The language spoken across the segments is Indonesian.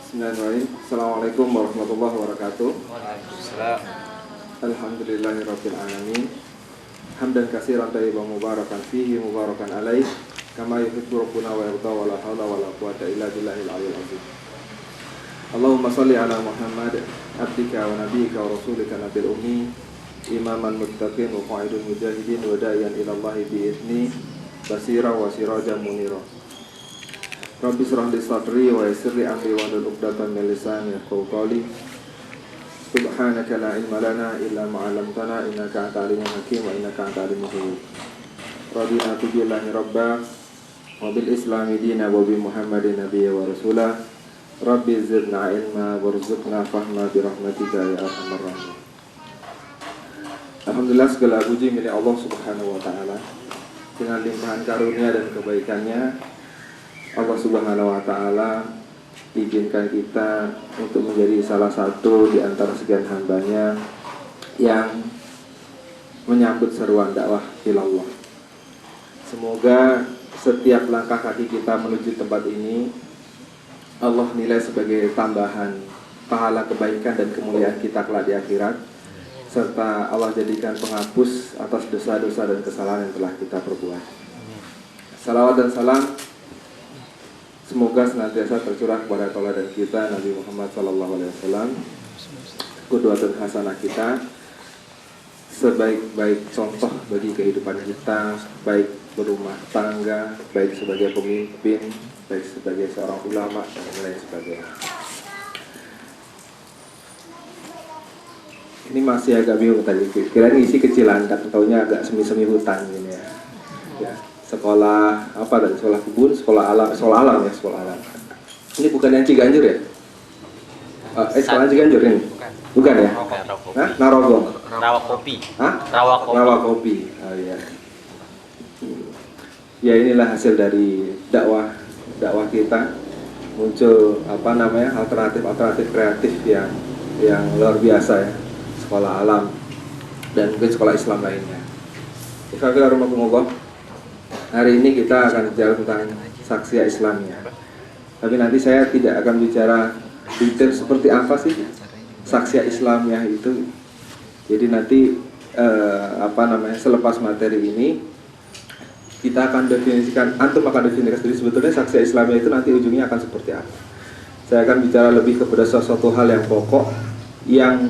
Bismillahirrahmanirrahim. Assalamualaikum warahmatullahi wabarakatuh. Waalaikumsalam. Alhamdulillahirabbil alamin. Hamdan katsiran thayyiban mubarakan fihi mubarakan alaih kama yuhibbu rabbuna wa yarda wa la haula wa la quwwata illa billahil aliyyil azim. Allahumma shalli ala Muhammad abdika wa nabiyyika wa rasulika nabil ummi imaman muttaqin wa qa'idul mujahidin wa da'iyan ila Allah bi idzni basira wa sirajan munira. Rabbi shrah li sadri wa yassir li amri wa hlul 'uqdatam min lisani yafqahu qawli. Subhanaka la ilma lana illa ma 'allamtana innaka antal alimul hakim wa innaka antal alimul ghuyub. Radina billahi rabba wa bil islami dina wa bi Muhammadin nabiyya wa rasulah. Rabbi zidna ilma warzuqna fahma bi rahmatika ya arhamar rahimin. Alhamdulillah, segala puji milik Allah Subhanahu wa taala. Dengan limpahan karunia dan kebaikannya, Allah Subhanahu wa taala izinkan kita untuk menjadi salah satu di antara sekian hambanya yang menyambut seruan dakwah ilallah. Semoga setiap langkah kaki kita menuju tempat ini Allah nilai sebagai tambahan pahala kebaikan dan kemuliaan kita kelak di akhirat, serta Allah jadikan penghapus atas dosa-dosa dan kesalahan yang telah kita perbuat. Salawat dan salam semoga senantiasa tercurah kepada tauladan kita Nabi Muhammad SAW, qudwatun hasanah kita, sebaik-baik contoh bagi kehidupan kita, baik berumah tangga, baik sebagai pemimpin, baik sebagai seorang ulama dan lain sebagainya. Ini masih agak bingung tadi, kira isi kecil Anda, taunya agak semi-semi hutan gini ya. Ya. Sekolah apa tadi? Sekolah kebun, sekolah alam ya, sekolah alam. Ini bukan yang Ciganjur ya? Sekolah Ciganjur ini? Bukan ya? Hah? Narogong. Rawakopi. Hah? Rawakopi. Rawakopi. Oh iya. Ya, inilah hasil dari dakwah kita, muncul alternatif kreatif yang luar biasa ya. Sekolah alam dan mungkin sekolah Islam lainnya. Bismillahirrahmanirrahim. Hari ini kita akan bicara tentang saksiyah Islamiyah. Tapi nanti saya tidak akan bicara detail seperti apa sih saksiyah Islamiyah itu. Jadi nanti selepas materi ini kita akan definisikan, antum akan definisikan sendiri sebetulnya saksiyah Islamiyah itu nanti ujungnya akan seperti apa. Saya akan bicara lebih kepada sesuatu hal yang pokok, yang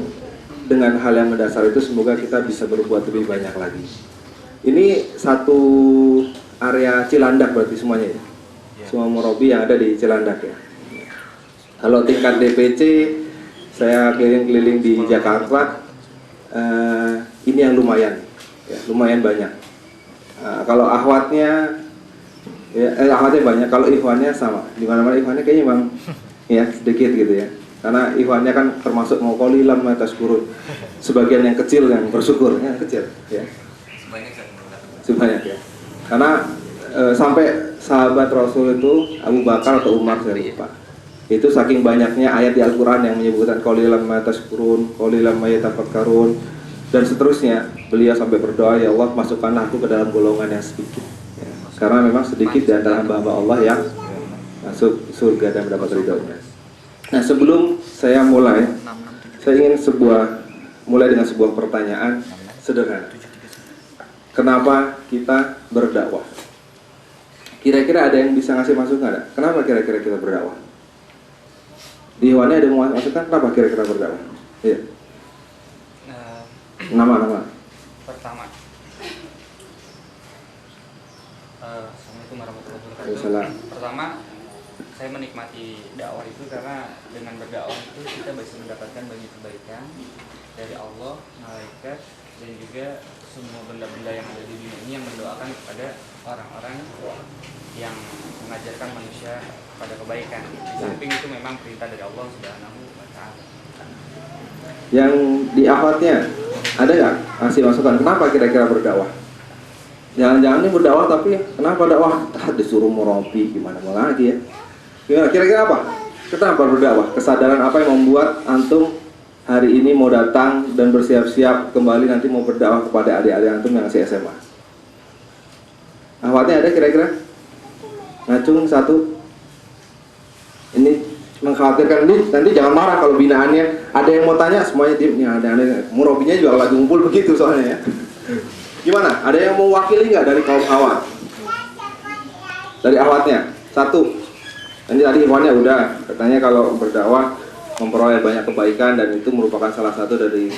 dengan hal yang mendasar itu semoga kita bisa berbuat lebih banyak lagi. Ini satu area Cilandak berarti semuanya ya? Semua murabi yang ada di Cilandak ya. Kalau tingkat DPC saya keliling-keliling di Jakarta, ini yang lumayan ya, lumayan banyak. Kalau ahwatnya ahwatnya banyak, kalau ikhwannya sama. Di mana-mana ikhwannya kayaknya memang ya sedikit gitu ya. Karena ikhwannya kan termasuk mau qalilan ma tashkurun. Sebagian yang kecil yang bersyukur, yang kecil ya. Sebanyak ya. Karena sampai sahabat Rasul itu Abu Bakar atau Umar saya lupa, itu saking banyaknya ayat di Al-Quran yang menyebutkan qalilan ma tashkurun, qalilan ma yatafakkarun dan seterusnya, beliau sampai berdoa, ya Allah masukkanlah aku ke dalam golongan yang sedikit ya. Karena memang sedikit di antara hamba-hamba Allah yang masuk surga dan mendapat ridhonya. Nah, sebelum saya mulai, saya ingin mulai dengan sebuah pertanyaan sederhana. Kenapa kita berdakwah? Kira-kira ada yang bisa ngasih masukan nggak? Kenapa kira-kira kita berdakwah? Di Ikhwannya ada yang mau masukan? Kenapa kira-kira berdakwah? Iya. Nama. Pertama. Assalamualaikum warahmatullahi wabarakatuh. Waalaikumsalam. Pertama, saya menikmati dakwah itu karena dengan berdakwah itu kita bisa mendapatkan banyak kebaikan dari Allah, malaikat, dan juga semua benda-benda yang ada di dunia ini yang mendoakan kepada orang-orang yang mengajarkan manusia pada kebaikan. Di samping itu memang perintah dari Allah Subhanahu wa taala. Yang di akhwatnya ada nggak ngasih masukan? Kenapa kira-kira berdakwah? Jangan-jangan ini berdakwah tapi kenapa dakwah? Disuruh murabi gimana mau lagi ya? Gimana? Kira-kira apa? Kenapa berdakwah? Kesadaran apa yang membuat antum hari ini mau datang dan bersiap-siap kembali nanti mau berdakwah kepada adik-adik antum yang masih SMA? Akhwatnya ada kira-kira? Ngacung satu. Ini mengkhawatirkan nanti jangan marah kalau binaannya ada yang mau tanya semuanya diem ya, ada murabinya juga lagi ngumpul begitu soalnya ya. Gimana? Ada yang mau wakili nggak dari kaum awat? Dari awatnya? Satu. Nanti tadi ikhwannya udah katanya kalau berdakwah memperoleh banyak kebaikan dan itu merupakan salah satu dari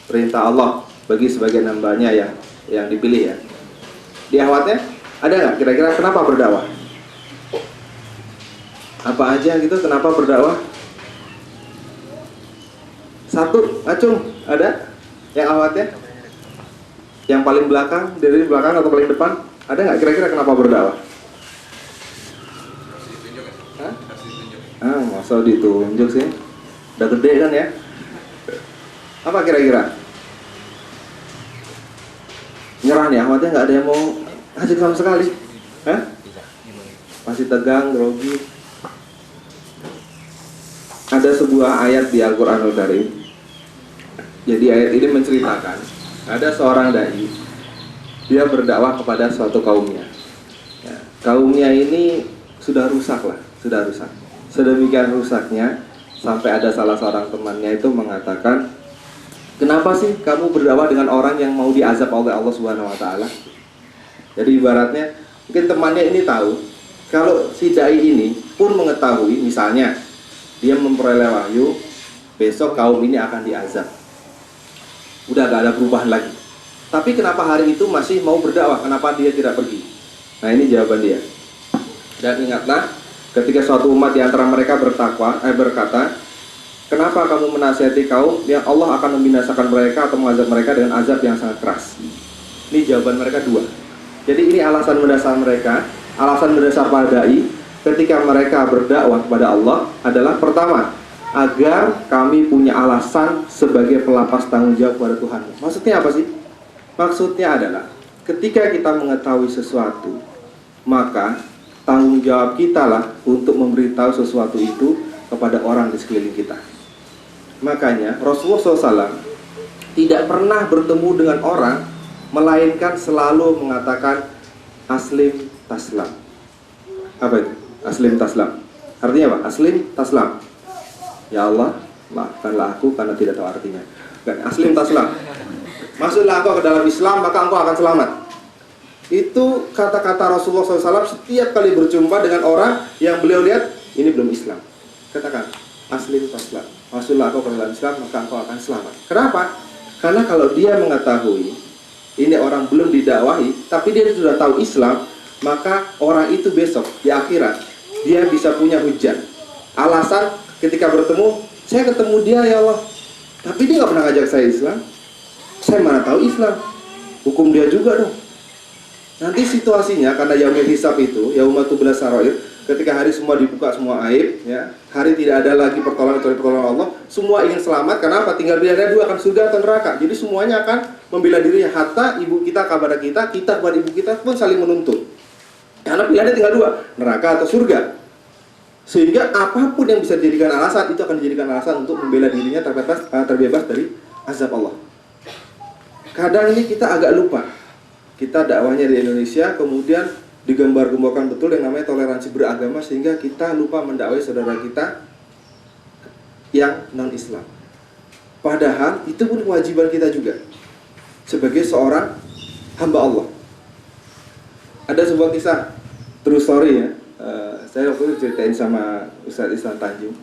perintah Allah bagi sebagian hambanya yang dipilih ya. Di awatnya ada nggak kira-kira kenapa berdakwah? Apa aja gitu kenapa berdakwah? Satu, Acung, ada? Yang awatnya? Yang paling belakang, dari belakang atau paling depan? Ada nggak kira-kira kenapa berdakwah? Hah? Masa ditunjuk sih? Udah gede kan ya? Apa kira-kira? Nyerah nih, awatnya nggak ada yang mau ajak sama sekali? Hah? Masih tegang, grogi? Ada sebuah ayat di Al-Quranul Karim. Jadi ayat ini menceritakan ada seorang dai, dia berdakwah kepada suatu kaumnya ya, kaumnya ini sudah rusak lah, sudah rusak sedemikian rusaknya sampai ada salah seorang temannya itu mengatakan, kenapa sih kamu berdakwah dengan orang yang mau diazab oleh Allah Subhanahu Wa Taala? Jadi ibaratnya mungkin temannya ini tahu kalau si dai ini pun mengetahui, misalnya dia memperoleh wahyu besok kaum ini akan diazab, udah gak ada perubahan lagi, tapi kenapa hari itu masih mau berdakwah? Kenapa dia tidak pergi? Nah ini jawaban dia. Dan ingatlah ketika suatu umat di antara mereka berkata, kenapa kamu menasihati kaum yang Allah akan membinasakan mereka atau mengazab mereka dengan azab yang sangat keras? Ini jawaban mereka dua. Jadi ini alasan mendasar mereka, alasan mendasar para dai ketika mereka berdakwah kepada Allah adalah pertama, agar kami punya alasan sebagai pelapas tanggung jawab kepada Tuhan. Maksudnya apa sih? Maksudnya adalah ketika kita mengetahui sesuatu, maka tanggung jawab kita lah untuk memberitahu sesuatu itu kepada orang di sekeliling kita. Makanya Rasulullah SAW tidak pernah bertemu dengan orang melainkan selalu mengatakan aslim taslam. Apa itu? Aslim taslam. Artinya apa? Aslim taslam. Ya Allah, maafkanlah aku karena tidak tahu artinya. Aslim taslam. Masuklah engkau ke dalam Islam, maka engkau akan selamat. Itu kata-kata Rasulullah SAW setiap kali berjumpa dengan orang yang beliau lihat ini belum Islam. Katakan, aslim taslam. Masuklah engkau ke dalam Islam, maka engkau akan selamat. Kenapa? Karena kalau dia mengetahui ini orang belum didakwahi, tapi dia sudah tahu Islam, maka orang itu besok di akhirat dia bisa punya hujah, alasan ketika bertemu, saya ketemu dia ya Allah, tapi dia nggak pernah ngajak saya Islam, saya mana tahu Islam, hukum dia juga dong. Nanti situasinya karena yaumil hisab itu, yaumatu bila sarair, ketika hari semua dibuka semua aib, ya, hari tidak ada lagi pertolongan kecuali pertolongan Allah, semua ingin selamat karena apa? Tinggal pilihannya dua, akan surga atau neraka. Jadi semuanya akan membela dirinya, hatta ibu kita kepada kita kepada ibu kita pun saling menuntut. Karena pilihannya tinggal dua, neraka atau surga. Sehingga apapun yang bisa dijadikan alasan, itu akan dijadikan alasan untuk membela dirinya terbebas dari azab Allah. Kadang ini kita agak lupa. Kita dakwahnya di Indonesia, kemudian digambar-gemborkan betul yang namanya toleransi beragama, sehingga kita lupa mendakwai saudara kita yang non-Islam. Padahal itu pun kewajiban kita juga sebagai seorang hamba Allah. Ada sebuah kisah true story ya. Saya waktu itu ceritain sama Ustadz Islam Tanjung.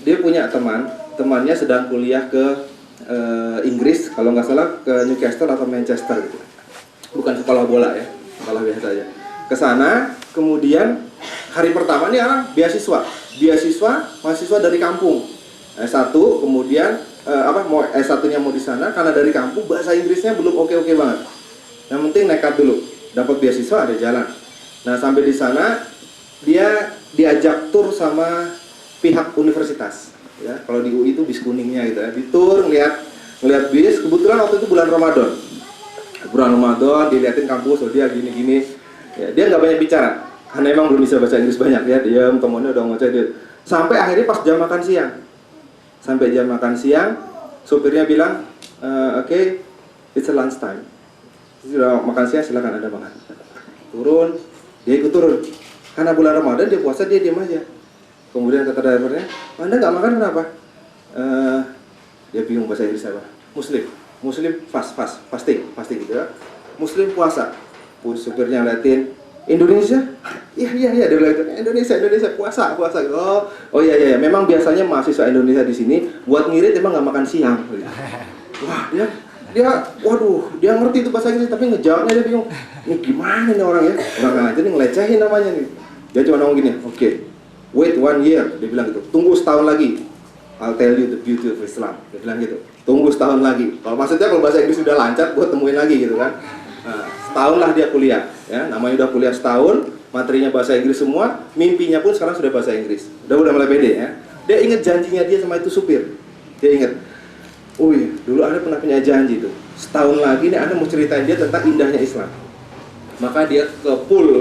Dia punya temannya sedang kuliah ke Inggris, kalau nggak salah ke Newcastle atau Manchester gitu. Bukan sekolah bola ya, sekolah biasa aja. Ke sana, kemudian hari pertama ini orang mahasiswa dari kampung. S1, kemudian mau S1-nya mau di sana karena dari kampung bahasa Inggrisnya belum oke-oke banget. Yang penting nekat dulu, dapat beasiswa ada jalan. Nah, sampai di sana dia diajak tur sama pihak universitas. Ya, kalau di UI itu bis kuningnya gitu ya. Di tur ngeliat bis, kebetulan waktu itu bulan Ramadan. Bulan Ramadan diliatin kampus, dia gini-gini. Ya, dia nggak banyak bicara karena emang belum bisa bahasa Inggris banyak ya. Diam, temennya udah ngoceh dia. Sampai akhirnya pas jam makan siang. Sampai jam makan siang, supirnya bilang, "Oke, it's a lunch time. Sudah makan siang, silakan Anda makan." Turun, dia ikut turun. Karena bulan Ramadan dia puasa, dia diam aja. Kemudian kata drivernya, Anda nggak makan kenapa? Dia bingung bahasa Inggris apa? Muslim fasting gitu ya. Muslim puasa. Pun supirnya liatin, Indonesia? Iya, dia bilang itu. Indonesia puasa. Oh iya, memang biasanya mahasiswa Indonesia di sini buat ngirit emang nggak makan siang. Wah, dia ngerti itu bahasa Inggris tapi ngejawabnya dia bingung. Ini gimana nih orang ya? Orang aja nih ngelecehin namanya nih. Dia cuma ngomong gini, oke, wait 1 year, dia bilang gitu. Tunggu setahun lagi. I'll tell you the beauty of Islam. Dia bilang gitu. Tunggu setahun lagi. Kalau bahasa Inggris sudah lancar, buat temuin lagi gitu kan. Nah, setahun lah dia kuliah, ya. Namanya udah kuliah setahun, materinya bahasa Inggris semua, mimpinya pun sekarang sudah bahasa Inggris. Udah mulai pede ya. Dia ingat janjinya dia sama itu supir. Dia ingat, oh iya, dulu Anda pernah punya janji tuh. Setahun lagi nih Anda mau ceritain dia tentang indahnya Islam. Maka dia ke pool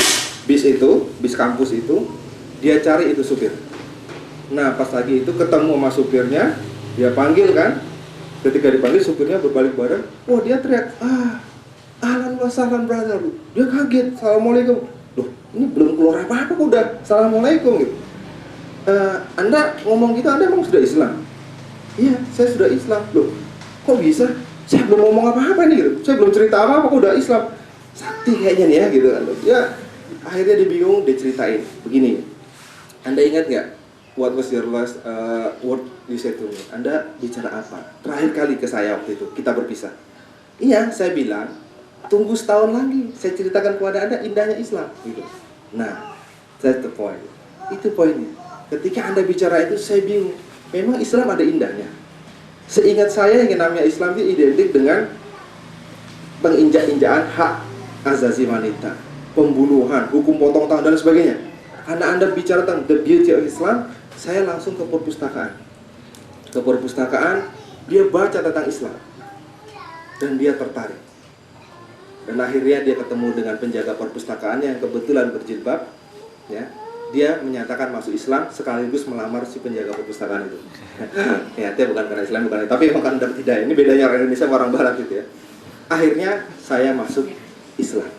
bis kampus itu, dia cari itu supir. Nah pas lagi itu ketemu sama supirnya, dia panggil kan. Ketika dipanggil supirnya berbalik badan, wah dia teriak, ahlan wa sahlan brother. Dia kaget, assalamualaikum. Loh ini belum keluar apa-apa kok udah assalamualaikum gitu. Anda ngomong gitu, Anda emang sudah Islam? Iya, saya sudah Islam. Loh kok bisa? Saya belum ngomong apa-apa nih gitu. Saya belum cerita apa-apa kok udah Islam. Sakti kayaknya nih ya gitu kan. Ya akhirnya dia bingung, dia ceritain begini. Anda ingat nggak? What was your last word you said to me? Anda bicara apa? Terakhir kali ke saya waktu itu, kita berpisah. Iya, saya bilang, tunggu setahun lagi, saya ceritakan kepada Anda indahnya Islam. Gitu. Nah, that's the point. Itu poinnya. Ketika Anda bicara itu, saya bingung. Memang Islam ada indahnya. Seingat saya yang namanya Islam itu identik dengan penginjak-injakan hak asasi wanita, pembunuhan, hukum potong tangan dan sebagainya. Karena Anda bicara tentang the beauty of Islam, saya langsung ke perpustakaan. Ke perpustakaan, dia baca tentang Islam. Dan dia tertarik. Dan akhirnya dia ketemu dengan penjaga perpustakaannya yang kebetulan berjilbab. Ya, dia menyatakan masuk Islam sekaligus melamar si penjaga perpustakaan itu. Ya, dia bukan karena Islam, bukan, tapi bukan dapat hidayah. Ini bedanya orang Indonesia sama orang Barat gitu ya. Akhirnya saya masuk Islam.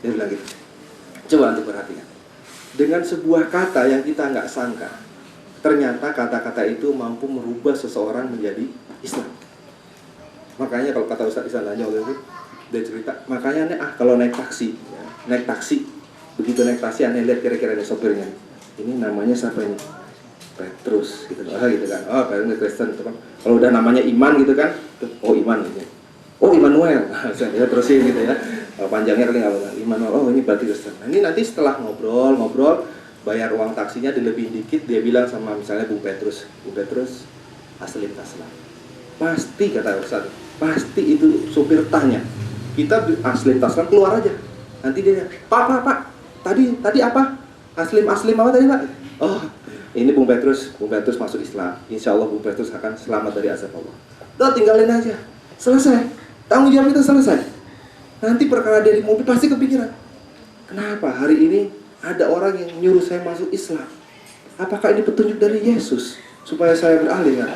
Dia bilang gitu. Coba untuk perhatikan. Dengan sebuah kata yang kita nggak sangka, ternyata kata-kata itu mampu merubah seseorang menjadi Islam. Makanya kalau kata Ustaz Isan aja waktu itu, dia cerita, makanya aneh kalau naik taksi, begitu naik taksi aneh lihat kira-kira ada sopirnya. Ini namanya siapa ini? Petrus gitu kan. Oh, Petrus Kristen gitu kan. Kalau udah namanya Iman gitu kan, oh Iman gitu. Oh Immanuel, saya terusin gitu ya. Panjangnya kali nggak apa-apa. Immanuel, oh ini berarti Kristen. Nah, ini nanti setelah ngobrol, bayar uang taksinya dilebihin dikit, dia bilang sama misalnya Bung Petrus, aslim taslam. Pasti kata Ustaz, pasti itu supir tanya. Kita aslim taslam keluar aja. Nanti dia, Pak, tadi apa? Aslim apa tadi Pak? Oh, ini Bung Petrus masuk Islam. Insya Allah Bung Petrus akan selamat dari azab Allah. Udah tinggalin aja, selesai. Tanggung jawab itu selesai. Nanti perkara dari mobil pasti kepikiran. Kenapa hari ini ada orang yang nyuruh saya masuk Islam? Apakah ini petunjuk dari Yesus supaya saya beralih kan?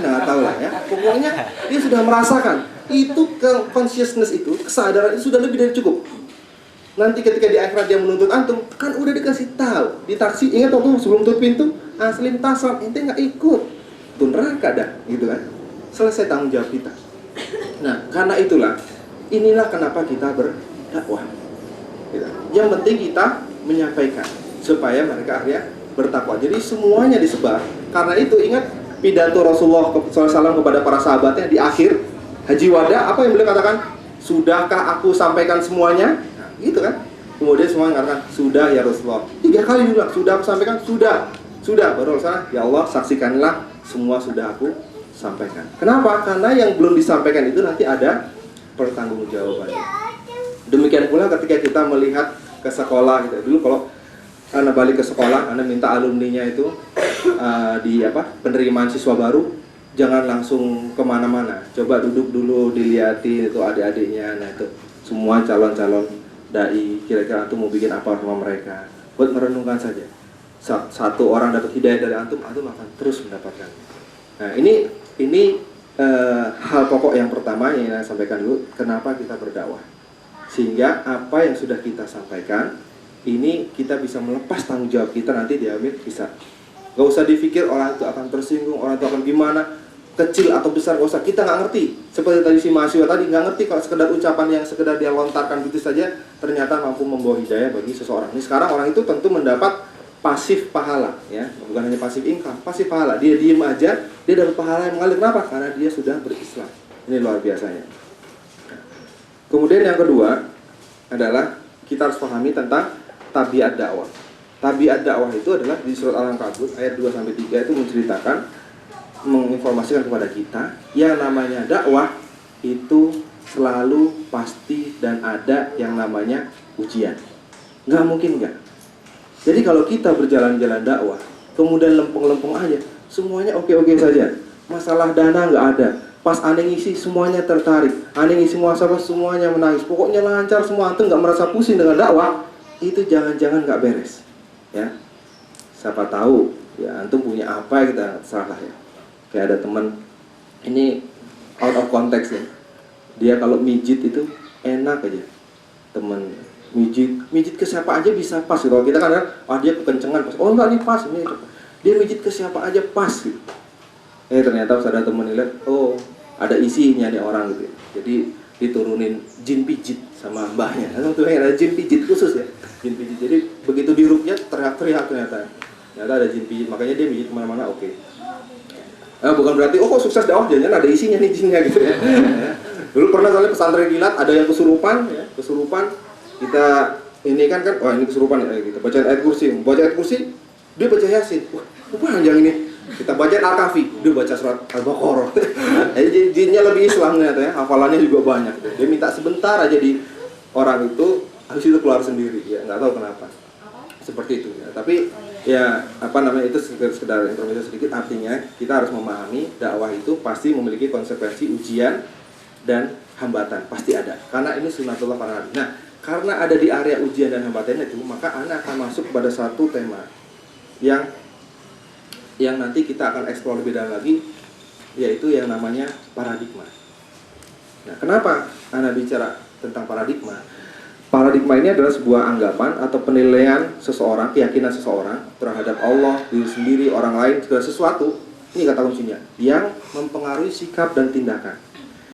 Nggak tahu lah ya. Pokoknya dia sudah merasakan itu consciousness itu, kesadaran itu sudah lebih dari cukup. Nanti ketika di akhirat dia menuntut antum, kan udah dikasih tahu di taksi. Ingat waktu sebelum tutup pintu, aslim tasam, ente nggak ikut, tuh neraka dah, gitu kan? Selesai tanggung jawab kita. Nah, karena inilah kenapa kita berdakwah. Gitu. Yang penting kita menyampaikan supaya mereka akhirnya bertakwa. Jadi semuanya disebar. Karena itu ingat pidato Rasulullah SAW kepada para sahabatnya di akhir Haji Wada, apa yang beliau katakan? Sudahkah aku sampaikan semuanya? Nah, gitu kan? Kemudian semua mengatakan, sudah ya Rasulullah. 3 kali juga, sudah aku sampaikan, sudah. Baru Rasulullah, ya Allah saksikanlah semua sudah aku sampaikan. Kenapa? Karena yang belum disampaikan itu nanti ada pertanggungjawabannya. Demikian pula ketika kita melihat ke sekolah gitu. Dulu kalau Anda balik ke sekolah, Anda minta alumninya itu penerimaan siswa baru, jangan langsung kemana-mana. Coba duduk dulu, dilihatin itu adik-adiknya. Nah itu semua calon-calon dai, kira-kira antum mau bikin apa sama mereka. Buat merenungkan saja. Satu orang dapat hidayah dari antum akan terus mendapatkan. Nah ini hal pokok yang pertama yang saya sampaikan dulu, kenapa kita berdakwah. Sehingga apa yang sudah kita sampaikan, ini kita bisa melepas tanggung jawab kita nanti di akhir bisa Gak usah dipikir orang itu akan tersinggung, orang itu akan gimana, kecil atau besar, gak usah. Kita nggak ngerti. Seperti tadi si mahasiswa tadi nggak ngerti kalau sekedar ucapan yang sekedar dia lontarkan gitu saja ternyata mampu membawa hidayah bagi seseorang. Ini sekarang orang itu tentu mendapat pasif pahala, ya, bukan hanya pasif income, pasif pahala. Dia diem aja, dia dapat pahala yang mengalir. Kenapa? Karena dia sudah berislam. Ini luar biasanya. Kemudian yang kedua adalah kita harus pahami tentang tabiat dakwah. Tabiat dakwah itu adalah di surat Al-Ankabut ayat 2-3 itu menceritakan, menginformasikan kepada kita yang namanya dakwah itu selalu pasti dan ada yang namanya ujian. Nggak mungkin nggak. Jadi kalau kita berjalan-jalan dakwah kemudian lempeng-lempeng aja, semuanya oke-oke saja, masalah dana nggak ada, pas aneh ngisi semuanya tertarik, aneh ngisi muhasabah semuanya menangis, pokoknya lancar semua, antum nggak merasa pusing dengan dakwah, itu jangan-jangan nggak beres. Ya, siapa tahu ya antum punya apa kita salah ya. Kayak ada teman ini out of context ya, dia kalau mijit itu enak aja, teman mijit ke siapa aja bisa pas gitu. Kalau kita kan dia kekencengan pas, oh enggak nih pas ini, dia mijit ke siapa aja pas gitu. Ternyata pas ada teman lihat, oh ada isinya nih orang gitu. Jadi diturunin jin pijit sama mbahnya. Tuh ada jin pijit khusus ya, jin pijit. Jadi begitu dirukyat teriak-teriak ternyata ada jin pijit, makanya dia pijit kemana-mana. Oke. Bukan berarti kok sukses dakwah jangan ada isinya nih jinnya gitu ya. Dulu pernah soalnya pesantren kilat ada yang kesurupan ya, kesurupan kita ini kan wah ini kesurupan ya gitu. Baca ayat kursi, dia baca Yasin. Wah, panjang ini. Kita baca Al-Kahfi, dia baca surat Al-Baqarah. Jadi jinnya lebih Islam ternyata ya, hafalannya juga banyak. Dia minta sebentar aja di orang itu, habis itu keluar sendiri ya, nggak tahu kenapa. Seperti itu ya. Tapi ya itu sekedar informasi sedikit. Artinya kita harus memahami dakwah itu pasti memiliki konsekuensi ujian dan hambatan, pasti ada. Karena ini sunatullah para nabi. Nah, karena ada di area ujian dan hambatannya itu, maka Anda akan masuk pada satu tema yang nanti kita akan eksplor lebih dalam lagi, yaitu yang namanya paradigma. Nah, kenapa Anda bicara tentang paradigma? Paradigma ini adalah sebuah anggapan atau penilaian seseorang, keyakinan seseorang terhadap Allah, diri sendiri, orang lain, segala sesuatu, ini kata kuncinya, yang mempengaruhi sikap dan tindakan.